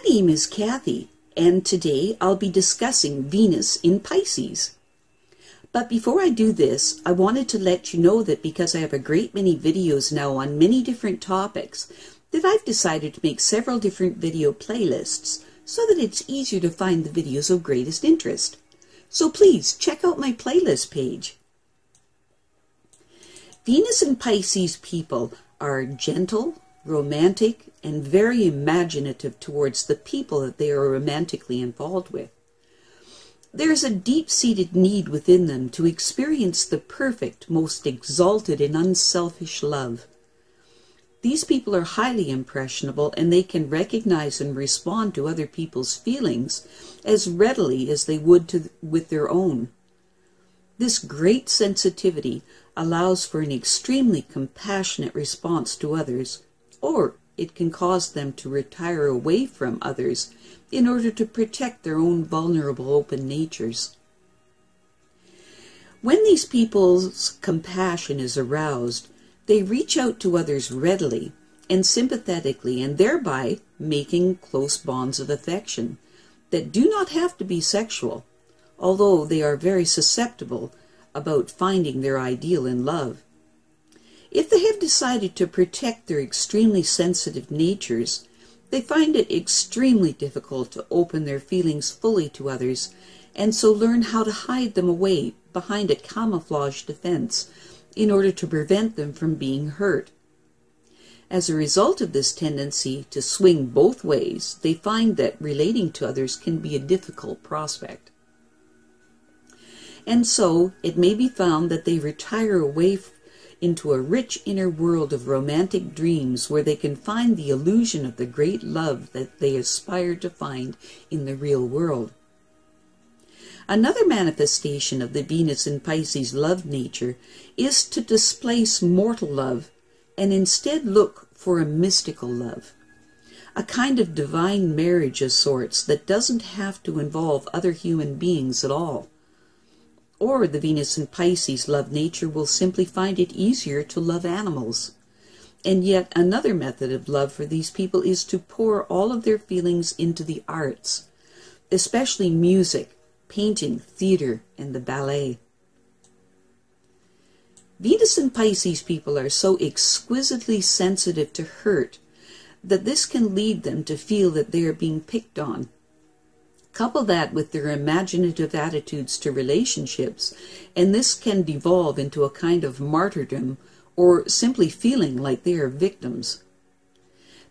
name is Kathy, and today I'll be discussing Venus in Pisces. But before I do this, I wanted to let you know that because I have a great many videos now on many different topics, that I've decided to make several different video playlists so that it's easier to find the videos of greatest interest. So please check out my playlist page. Venus in Pisces people are gentle, romantic, and very imaginative towards the people that they are romantically involved with. There is a deep-seated need within them to experience the perfect, most exalted and unselfish love. These people are highly impressionable, and they can recognize and respond to other people's feelings as readily as they would with their own. This great sensitivity allows for an extremely compassionate response to others, or it can cause them to retire away from others in order to protect their own vulnerable, open natures. When these people's compassion is aroused, they reach out to others readily and sympathetically, and thereby making close bonds of affection that do not have to be sexual, although they are very susceptible about finding their ideal in love. If they have decided to protect their extremely sensitive natures, they find it extremely difficult to open their feelings fully to others, and so learn how to hide them away behind a camouflage defense in order to prevent them from being hurt. As a result of this tendency to swing both ways, they find that relating to others can be a difficult prospect. And so it may be found that they retire away into a rich inner world of romantic dreams where they can find the illusion of the great love that they aspire to find in the real world. Another manifestation of the Venus in Pisces love nature is to displace mortal love and instead look for a mystical love, a kind of divine marriage of sorts that doesn't have to involve other human beings at all. Or the Venus in Pisces love nature will simply find it easier to love animals. And yet another method of love for these people is to pour all of their feelings into the arts, especially music, painting, theater, and the ballet. Venus in Pisces people are so exquisitely sensitive to hurt that this can lead them to feel that they are being picked on. Couple that with their imaginative attitudes to relationships, and this can devolve into a kind of martyrdom or simply feeling like they are victims.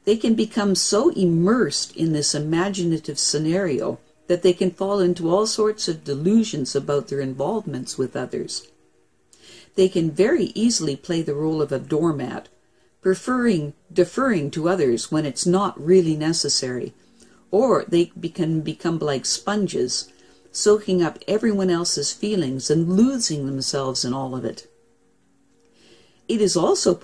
They can become so immersed in this imaginative scenario that they can fall into all sorts of delusions about their involvements with others. They can very easily play the role of a doormat, deferring to others when it's not really necessary, or they can become like sponges, soaking up everyone else's feelings and losing themselves in all of it. It is also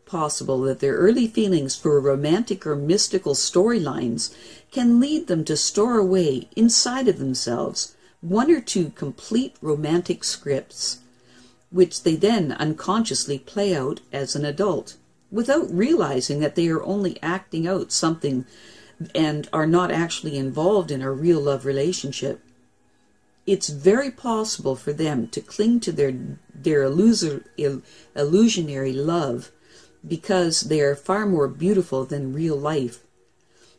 possible that their early feelings for romantic or mystical storylines can lead them to store away inside of themselves one or two complete romantic scripts, which they then unconsciously play out as an adult, without realizing that they are only acting out something and are not actually involved in a real love relationship. It's very possible for them to cling to their illusionary love because they are far more beautiful than real life.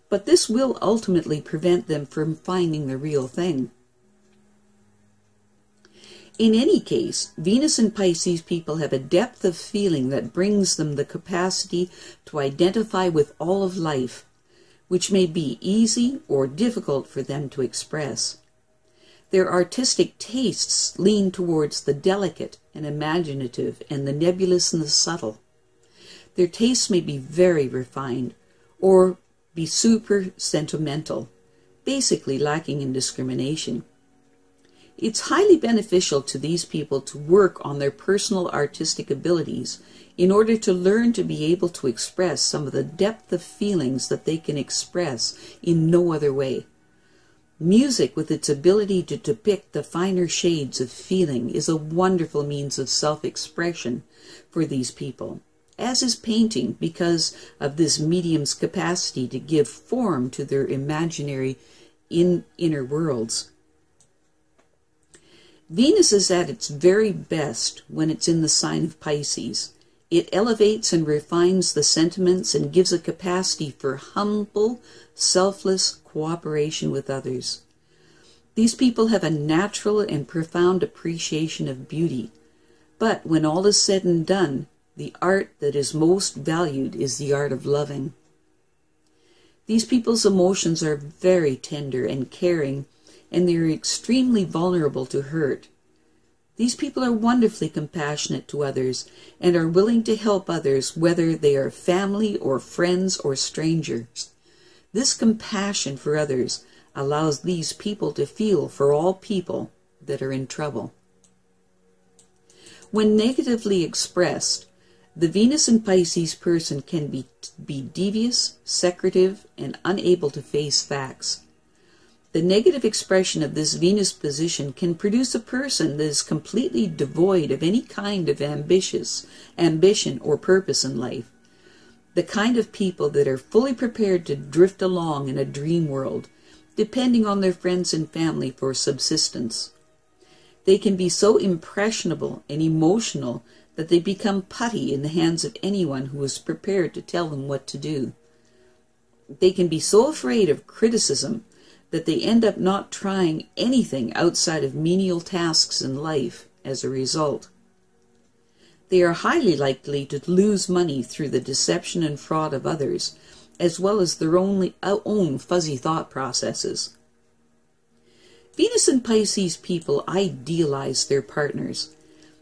But this will ultimately prevent them from finding the real thing. In any case, Venus and Pisces people have a depth of feeling that brings them the capacity to identify with all of life, which may be easy or difficult for them to express. Their artistic tastes lean towards the delicate and imaginative and the nebulous and the subtle. Their tastes may be very refined or be super sentimental, basically lacking in discrimination. It's highly beneficial to these people to work on their personal artistic abilities in order to learn to be able to express some of the depth of feelings that they can express in no other way. Music, with its ability to depict the finer shades of feeling, is a wonderful means of self-expression for these people, as is painting, because of this medium's capacity to give form to their imaginary inner worlds. Venus is at its very best when it's in the sign of Pisces. It elevates and refines the sentiments and gives a capacity for humble, selfless cooperation with others. These people have a natural and profound appreciation of beauty, but when all is said and done, the art that is most valued is the art of loving. These people's emotions are very tender and caring, and they are extremely vulnerable to hurt. These people are wonderfully compassionate to others and are willing to help others, whether they are family or friends or strangers. This compassion for others allows these people to feel for all people that are in trouble. When negatively expressed, the Venus in Pisces person can be devious, secretive, and unable to face facts. The negative expression of this Venus position can produce a person that is completely devoid of any kind of ambition or purpose in life. The kind of people that are fully prepared to drift along in a dream world, depending on their friends and family for subsistence. They can be so impressionable and emotional that they become putty in the hands of anyone who is prepared to tell them what to do. They can be so afraid of criticism that they end up not trying anything outside of menial tasks in life as a result. They are highly likely to lose money through the deception and fraud of others, as well as their own fuzzy thought processes. Venus and Pisces people idealize their partners.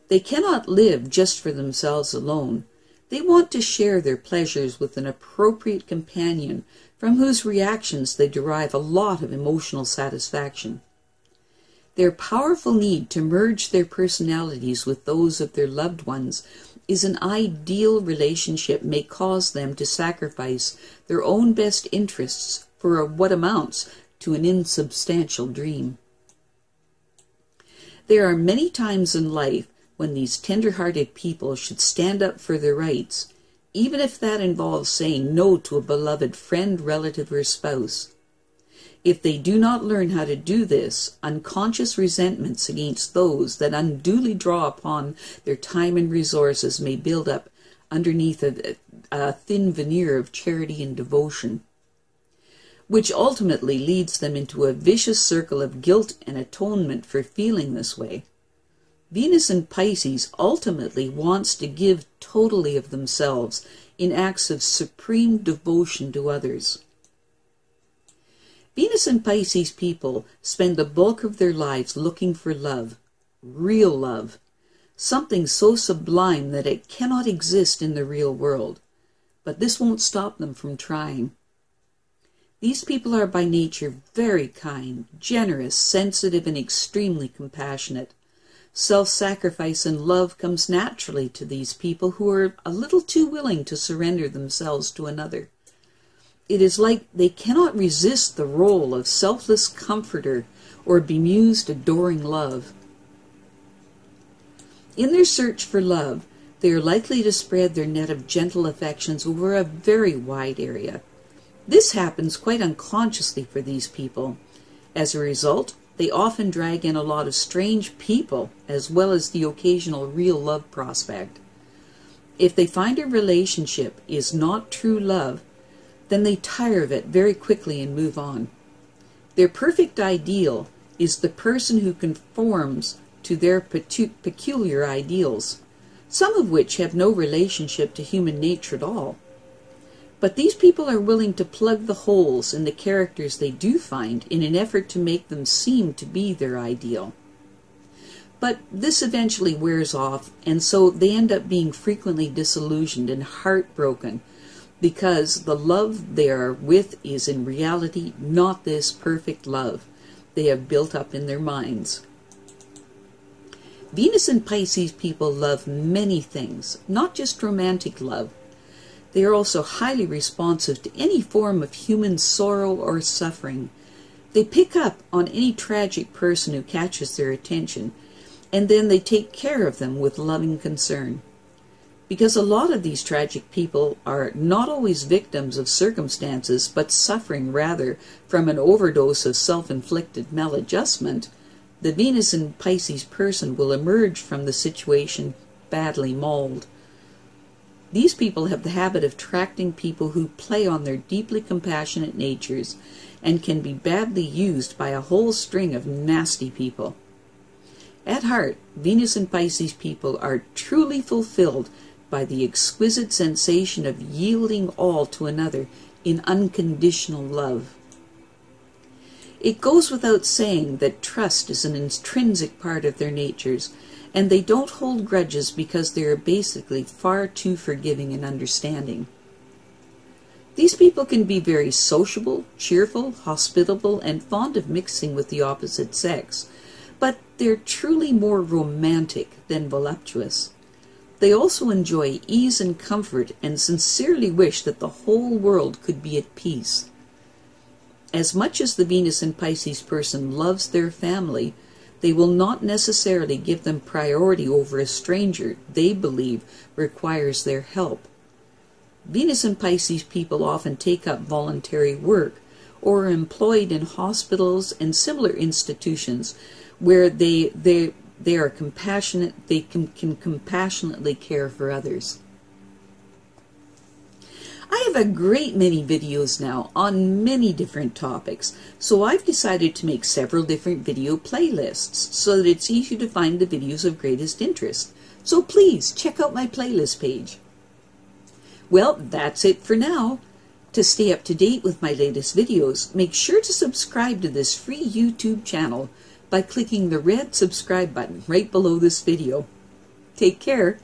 They cannot live just for themselves alone. They want to share their pleasures with an appropriate companion from whose reactions they derive a lot of emotional satisfaction. Their powerful need to merge their personalities with those of their loved ones is an ideal relationship may cause them to sacrifice their own best interests for what amounts to an insubstantial dream. There are many times in life when these tender-hearted people should stand up for their rights, even if that involves saying no to a beloved friend, relative, or spouse. If they do not learn how to do this, unconscious resentments against those that unduly draw upon their time and resources may build up underneath a thin veneer of charity and devotion, which ultimately leads them into a vicious circle of guilt and atonement for feeling this way. Venus in Pisces ultimately wants to give totally of themselves in acts of supreme devotion to others. Venus and Pisces people spend the bulk of their lives looking for love, real love, something so sublime that it cannot exist in the real world. But this won't stop them from trying. These people are by nature very kind, generous, sensitive, and extremely compassionate. Self-sacrifice and love comes naturally to these people who are a little too willing to surrender themselves to another. It is like they cannot resist the role of selfless comforter or bemused, adoring love. In their search for love, they are likely to spread their net of gentle affections over a very wide area. This happens quite unconsciously for these people. As a result, they often drag in a lot of strange people, as well as the occasional real love prospect. If they find a relationship is not true love, then they tire of it very quickly and move on. Their perfect ideal is the person who conforms to their peculiar ideals, some of which have no relationship to human nature at all. But these people are willing to plug the holes in the characters they do find in an effort to make them seem to be their ideal. But this eventually wears off, and so they end up being frequently disillusioned and heartbroken because the love they are with is in reality not this perfect love they have built up in their minds. Venus and Pisces people love many things, not just romantic love. They are also highly responsive to any form of human sorrow or suffering. They pick up on any tragic person who catches their attention, and then they take care of them with loving concern. because a lot of these tragic people are not always victims of circumstances, but suffering rather from an overdose of self-inflicted maladjustment. The Venus in Pisces person will emerge from the situation badly mauled. These people have the habit of attracting people who play on their deeply compassionate natures and can be badly used by a whole string of nasty people. At heart, Venus and Pisces people are truly fulfilled by the exquisite sensation of yielding all to another in unconditional love. It goes without saying that trust is an intrinsic part of their natures, and they don't hold grudges because they are basically far too forgiving and understanding. These people can be very sociable, cheerful, hospitable, and fond of mixing with the opposite sex, but they're truly more romantic than voluptuous. They also enjoy ease and comfort and sincerely wish that the whole world could be at peace. As much as the Venus in Pisces person loves their family, they will not necessarily give them priority over a stranger they believe requires their help. Venus and Pisces people often take up voluntary work or are employed in hospitals and similar institutions where they are compassionate, they can compassionately care for others. I have a great many videos now on many different topics, so I've decided to make several different video playlists so that it's easy to find the videos of greatest interest. So please check out my playlist page. Well, that's it for now. To stay up to date with my latest videos, make sure to subscribe to this free YouTube channel by clicking the red subscribe button right below this video. Take care.